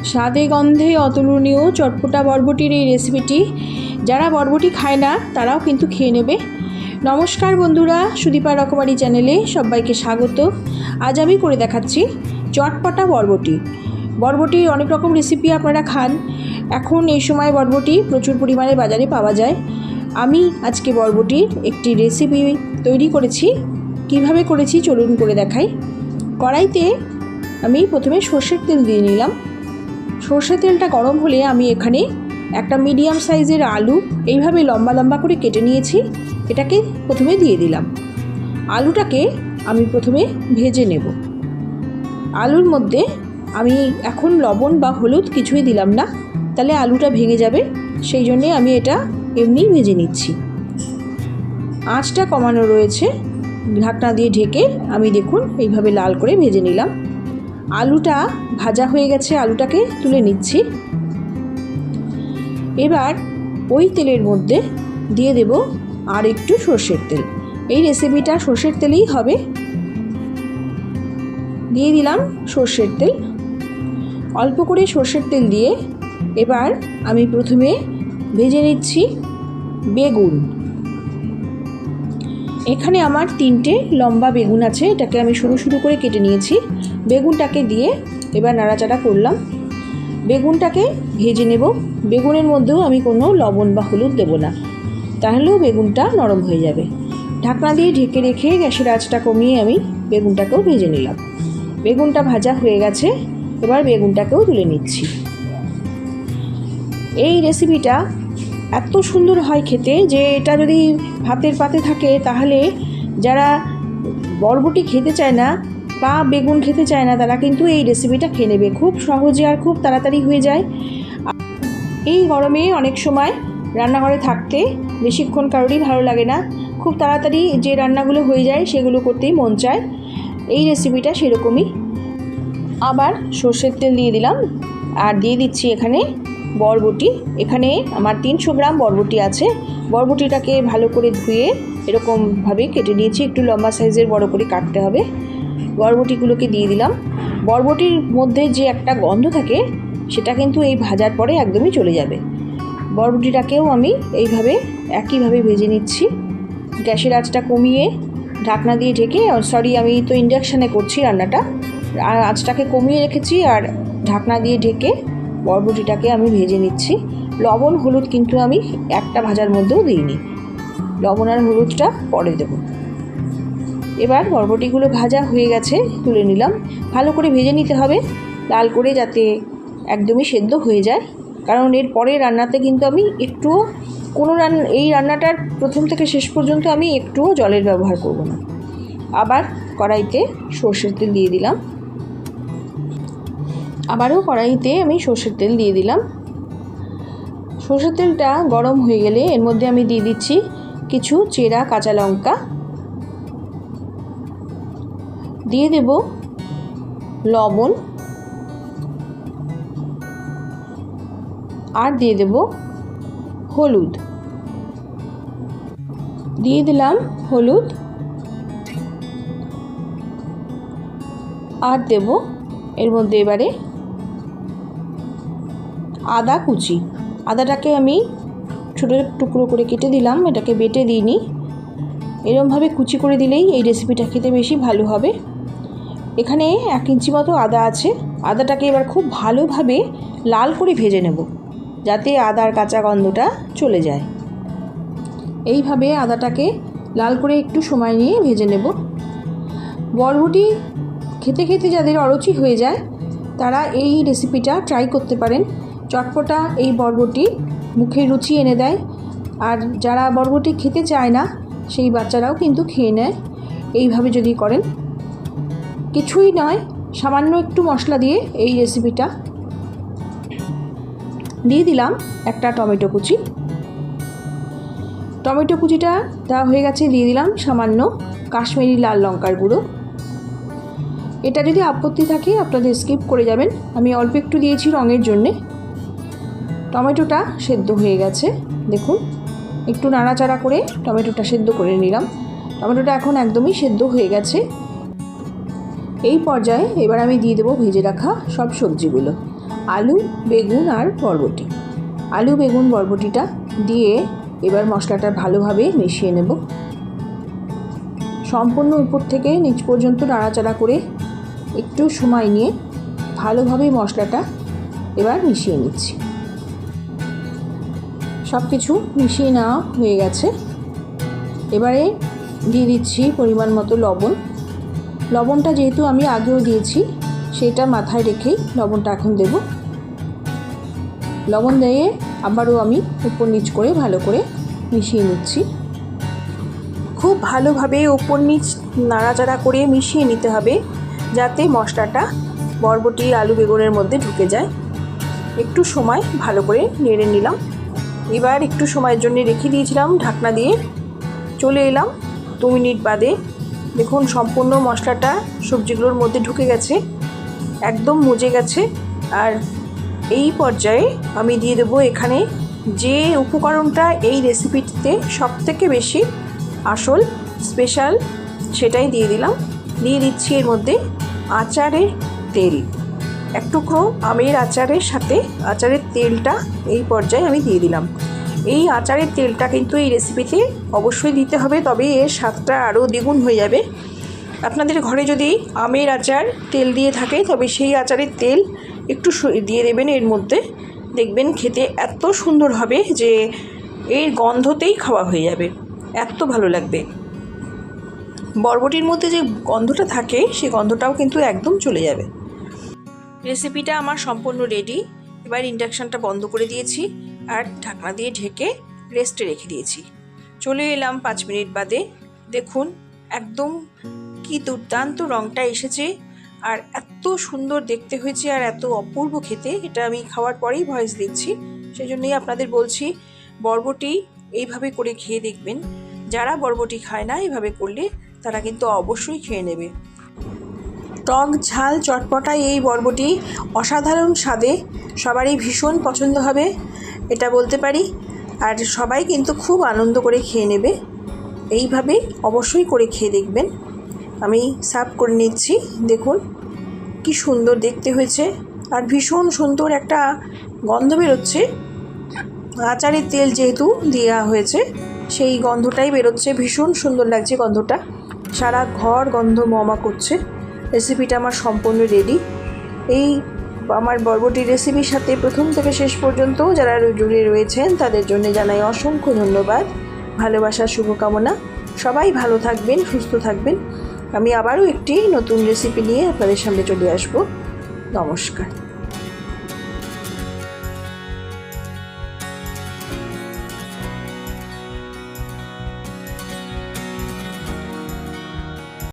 স্বাদে গন্ধে অতুলনীয় চটপটা বরবটির এই রেসিপিটি যারা বরবটি খায় না তারাও কিন্তু খেয়ে নেবে। নমস্কার বন্ধুরা, সুদীপা রকমারি চ্যানেলে সবাইকে স্বাগত। আজ আমি করে দেখাচ্ছি চটপটা বরবটি। বরবটির অনেক রকম রেসিপি আপনারা খান, এখন এই সময় বরবটি প্রচুর পরিমাণে বাজারে পাওয়া যায়। আমি আজকে বরবটির একটি রেসিপি তৈরি করেছি। কিভাবে করেছি চলুন করে দেখাই। কড়াইতে আমি প্রথমে সর্ষের তেল দিয়ে নিলাম। সর্ষের তেলটা গরম হলে আমি এখানে একটা মিডিয়াম সাইজের আলু এইভাবে লম্বা লম্বা করে কেটে নিয়েছি, এটাকে প্রথমে দিয়ে দিলাম। আলুটাকে আমি প্রথমে ভেজে নেব। আলুর মধ্যে আমি এখন লবণ বা হলুদ কিছুই দিলাম না, তাহলে আলুটা ভেঙে যাবে, সেই জন্যে আমি এটা এমনি ভেজে নিচ্ছি। আঁচটা কমানো রয়েছে, ঢাকনা দিয়ে ঢেকে আমি দেখুন এইভাবে লাল করে ভেজে নিলাম। আলুটা ভাজা হয়ে গেছে, আলুটাকে তুলে নিচ্ছি। এবার ওই তেলের মধ্যে দিয়ে দেব আর একটু সর্ষের তেল। এই রেসিপিটা সর্ষের তেলেই হবে। দিয়ে দিলাম সর্ষের তেল, অল্প করে সর্ষের তেল দিয়ে এবার আমি প্রথমে ভেজে নিচ্ছি বেগুন। এখানে আমার 3টে লম্বা বেগুন আছে, এটাকে আমি সরু সরু করে কেটে নিয়েছি। বেগুনটাকে দিয়ে এবার নাড়াচাড়া করলাম। বেগুনটাকে ভেজে নেব। বেগুনের মধ্যেও আমি কোনো লবণ বা হলুদ দেব না, তাহলেও বেগুনটা নরম হয়ে যাবে। ঢাকনা দিয়ে ঢেকে রেখে গ্যাসের আঁচটা কমিয়ে আমি বেগুনটাকেও ভেজে নিলাম। বেগুনটা ভাজা হয়ে গেছে, এবার বেগুনটাকেও তুলে নিচ্ছি। এই রেসিপিটা এত সুন্দর হয় খেতে যে এটা যদি ভাতের পাতে থাকে তাহলে যারা বরবটি খেতে চায় না বা বেগুন খেতে চায় না তারা কিন্তু এই রেসিপিটা খেয়ে নেবে। খুব সহজে আর খুব তাড়াতাড়ি হয়ে যায়। এই গরমে অনেক সময় রান্নাঘরে থাকতে বেশিক্ষণ কারোরই ভালো লাগে না, খুব তাড়াতাড়ি যে রান্নাগুলো হয়ে যায় সেগুলো করতেই মন চায়। এই রেসিপিটা সেরকমই। আবার সর্ষের তেল দিয়ে দিলাম আর দিয়ে দিচ্ছি এখানে বরবটি। এখানে আমার 300 গ্রাম বরবটি আছে। বরবটিটাকে ভালো করে ধুয়ে এরকমভাবে কেটে নিয়েছি, একটু লম্বা সাইজের বড় করে কাটতে হবে। বরবটিগুলোকে দিয়ে দিলাম। বরবটির মধ্যে যে একটা গন্ধ থাকে সেটা কিন্তু এই ভাজার পরে একদমই চলে যাবে। বরবটিটাকেও আমি এইভাবে একইভাবে ভেজে নিচ্ছি। গ্যাসের আঁচটা কমিয়ে ঢাকনা দিয়ে ঢেকে, আমি তো ইন্ডাকশানে করছি রান্নাটা, আঁচটাকে কমিয়ে রেখেছি আর ঢাকনা দিয়ে ঢেকে বরবটিটাকে আমি ভেজে নিচ্ছি। লবণ হলুদ কিন্তু আমি একটা ভাজার মধ্যেও দিইনি, লবণ আর হলুদটা পরে দেব। এবার বরবটিগুলো ভাজা হয়ে গেছে, তুলে নিলাম। ভালো করে ভেজে নিতে হবে, লাল করে, যাতে একদমই সেদ্ধ হয়ে যায়, কারণ এর পরে রান্নাতে কিন্তু আমি একটুও এই রান্নাটার প্রথম থেকে শেষ পর্যন্ত আমি একটুও জলের ব্যবহার করব না। আবার কড়াইতে সর্ষের তেল দিয়ে দিলাম। আবারও কড়াইতে আমি সর্ষের তেল দিয়ে দিলাম। সর্ষের তেলটা গরম হয়ে গেলে এর মধ্যে আমি দিয়ে দিচ্ছি কিছু চেরা কাঁচা লঙ্কা, দিয়ে দেব লবণ আর দিয়ে দেব হলুদ। দিয়ে দিলাম হলুদ আর দেব এর মধ্যে এবারে আদা কুচি। আদাটাকে আমি ছোটো টুকরো করে কেটে দিলাম, এটাকে বেটে দিইনি। এরকমভাবে কুচি করে দিলেই এই রেসিপিটা খেতে বেশি ভালো হবে। এখানে 1 ইঞ্চি মতো আদা আছে। আদাটাকে এবার খুব ভালোভাবে লাল করে ভেজে নেব, যাতে আদার কাঁচা গন্ধটা চলে যায়। এইভাবে আদাটাকে লাল করে একটু সময় নিয়ে ভেজে নেব। বরবটি খেতে খেতে যাদের অরুচি হয়ে যায় তারা এই রেসিপিটা ট্রাই করতে পারেন। চটপটা এই বরবটি মুখে রুচি এনে দেয়, আর যারা বরবটি খেতে চায় না সেই বাচ্চারাও কিন্তু খেয়ে নেয় এইভাবে যদি করেন। কিছুই নয়, সামান্য একটু মশলা দিয়ে এই রেসিপিটা। দিয়ে দিলাম একটা টমেটো কুচি। টমেটো কুচিটা দেওয়া হয়ে গেছে, দিয়ে দিলাম সামান্য কাশ্মীরি লাল লঙ্কার গুঁড়ো। এটা যদি আপত্তি থাকে আপনাদের স্কিপ করে যাবেন, আমি অল্প একটু দিয়েছি রঙের জন্যে। টমেটোটা সেদ্ধ হয়ে গেছে, দেখুন একটু নাড়াচাড়া করে টমেটোটা সেদ্ধ করে নিলাম। টমেটোটা এখন একদমই সেদ্ধ হয়ে গেছে। এই পর্যায়ে এবার আমি দিয়ে দেবো ভেজে রাখা সব সবজিগুলো। আলু, বেগুন আর বরবটি। আলু, বেগুন, বরবটিটা দিয়ে এবার মশলাটা ভালোভাবে মিশিয়ে নেব। সম্পূর্ণ উপর থেকে নিচ পর্যন্ত নাড়াচাড়া করে একটু সময় নিয়ে ভালোভাবে মশলাটা এবার মিশিয়ে নিচ্ছি। সব কিছু মিশিয়ে নেওয়া হয়ে গেছে। এবারে দিয়ে দিচ্ছি পরিমাণ মতো লবণ। লবণটা যেহেতু আমি আগেও দিয়েছি, সেটা মাথায় রেখেই লবণটা এখন দেব। লবণ দিয়ে আবারও আমি উপর নিচ করে ভালো করে মিশিয়ে নিচ্ছি। খুব ভালোভাবে উপর নিচ নাড়াচাড়া করে মিশিয়ে নিতে হবে, যাতে মশলাটা বরবটি, আলু, বেগুনের মধ্যে ঢুকে যায়। একটু সময় ভালো করে নেড়ে নিলাম। এবার একটু সময়ের জন্য রেখে দিয়েছিলাম ঢাকনা দিয়ে। চলে এলাম 2 মিনিট বাদে। দেখুন সম্পূর্ণ মশলাটা সবজিগুলোর মধ্যে ঢুকে গেছে, একদম মজে গেছে। আর এই পর্যায়ে আমি দিয়ে দেবো এখানে যে উপকরণটা এই রেসিপিতে সবথেকে বেশি আসল, স্পেশাল, সেটাই দিয়ে দিলাম। দিয়ে দিচ্ছি এর মধ্যে আচারের তেল। এক টুকরো আমের আচারের সাথে আচারের তেলটা এই পর্যায়ে আমি দিয়ে দিলাম। এই আচারের তেলটা কিন্তু এই রেসিপিতে অবশ্যই দিতে হবে, তবে এর স্বাদটা আরও দ্বিগুণ হয়ে যাবে। আপনাদের ঘরে যদি আমের আচার তেল দিয়ে থাকে, তবে সেই আচারের তেল একটু দিয়ে দেবেন এর মধ্যে। দেখবেন খেতে এত সুন্দর হবে যে এর গন্ধতেই খাওয়া হয়ে যাবে, এত ভালো লাগবে। বরবটির মধ্যে যে গন্ধটা থাকে, সেই গন্ধটাও কিন্তু একদম চলে যাবে। রেসিপিটা আমার সম্পূর্ণ রেডি। এবার ইন্ডাকশানটা বন্ধ করে দিয়েছি আর ঢাকনা দিয়ে ঢেকে রেস্টে রেখে দিয়েছি। চলে এলাম 5 মিনিট বাদে। দেখুন একদম কি দুর্দান্ত রঙটা এসেছে, আর এত সুন্দর দেখতে হয়েছে, আর এত অপূর্ব খেতে। এটা আমি খাওয়ার পরেই ভয়েস দিচ্ছি, সেই জন্যই আপনাদের বলছি বরবটি এইভাবে করে খেয়ে দেখবেন। যারা বরবটি খায় না, এইভাবে করলে তারা কিন্তু অবশ্যই খেয়ে নেবে। টক ঝাল চটপটা এই বরবটি অসাধারণ স্বাদে, সবারই ভীষণ পছন্দ হবে এটা বলতে পারি। আর সবাই কিন্তু খুব আনন্দ করে খেয়ে নেবে। এইভাবে অবশ্যই করে খেয়ে দেখবেন। আমি সার্ভ করে নিচ্ছি। দেখুন কি সুন্দর দেখতে হয়েছে, আর ভীষণ সুন্দর একটা গন্ধ বেরোচ্ছে। আচারের তেল যেহেতু দেওয়া হয়েছে, সেই গন্ধটাই বেরোচ্ছে। ভীষণ সুন্দর লাগছে গন্ধটা, সারা ঘর গন্ধ মমা করছে। রেসিপিটা আমার সম্পূর্ণ রেডি। এই আমার বরবটির রেসিপির সাথে প্রথম থেকে শেষ পর্যন্ত যারা জুড়ে রয়েছেন, তাদের জন্য জানাই অসংখ্য ধন্যবাদ, ভালোবাসার শুভকামনা। সবাই ভালো থাকবেন, সুস্থ থাকবেন। আমি আবারও একটি নতুন রেসিপি নিয়ে আপনাদের সামনে চলে আসব। নমস্কার।